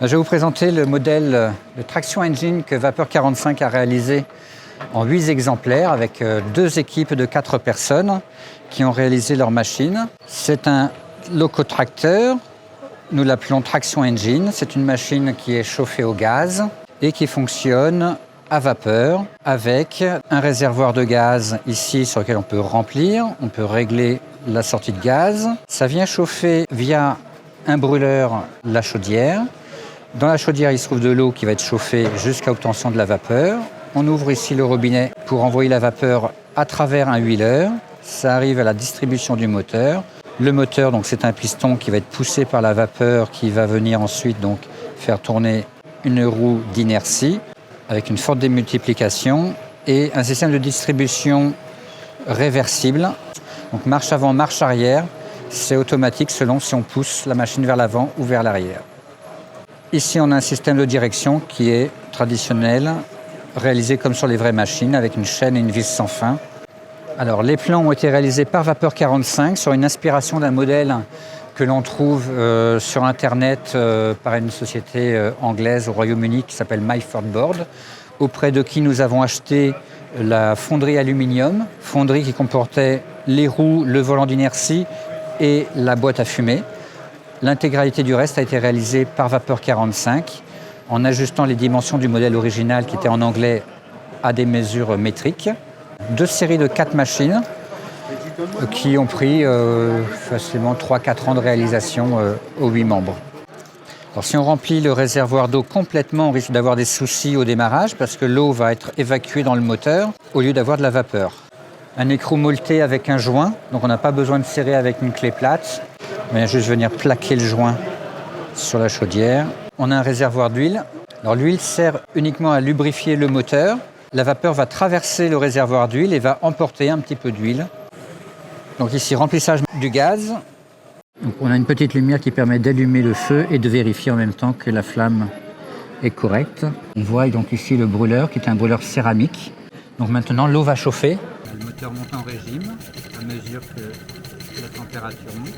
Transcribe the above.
Je vais vous présenter le modèle de traction engine que Vapeur 45 a réalisé en 8 exemplaires avec 2 équipes de 4 personnes qui ont réalisé leur machine. C'est un locotracteur, nous l'appelons traction engine. C'est une machine qui est chauffée au gaz et qui fonctionne à vapeur avec un réservoir de gaz ici sur lequel on peut remplir, on peut régler la sortie de gaz. Ça vient chauffer via un brûleur la chaudière. Dans la chaudière, il se trouve de l'eau qui va être chauffée jusqu'à obtention de la vapeur. On ouvre ici le robinet pour envoyer la vapeur à travers un huileur. Ça arrive à la distribution du moteur. Le moteur, donc, c'est un piston qui va être poussé par la vapeur qui va venir ensuite donc, faire tourner une roue d'inertie avec une forte démultiplication et un système de distribution réversible. Donc marche avant, marche arrière. C'est automatique selon si on pousse la machine vers l'avant ou vers l'arrière. Ici, on a un système de direction qui est traditionnel, réalisé comme sur les vraies machines, avec une chaîne et une vis sans fin. Alors, les plans ont été réalisés par Vapeur 45 sur une inspiration d'un modèle que l'on trouve sur Internet par une société anglaise au Royaume-Uni qui s'appelle MyFordBoard, auprès de qui nous avons acheté la fonderie aluminium, fonderie qui comportait les roues, le volant d'inertie et la boîte à fumer. L'intégralité du reste a été réalisée par Vapeur 45 en ajustant les dimensions du modèle original qui était en anglais à des mesures métriques. 2 séries de 4 machines qui ont pris facilement 3-4 ans de réalisation aux 8 membres. Alors, si on remplit le réservoir d'eau complètement, on risque d'avoir des soucis au démarrage parce que l'eau va être évacuée dans le moteur au lieu d'avoir de la vapeur. Un écrou molleté avec un joint, donc on n'a pas besoin de serrer avec une clé plate. On vient juste venir plaquer le joint sur la chaudière. On a un réservoir d'huile. Alors l'huile sert uniquement à lubrifier le moteur. La vapeur va traverser le réservoir d'huile et va emporter un petit peu d'huile. Donc ici, remplissage du gaz. Donc on a une petite lumière qui permet d'allumer le feu et de vérifier en même temps que la flamme est correcte. On voit donc ici le brûleur qui est un brûleur céramique. Donc maintenant l'eau va chauffer. Le moteur monte en régime à mesure que la température monte.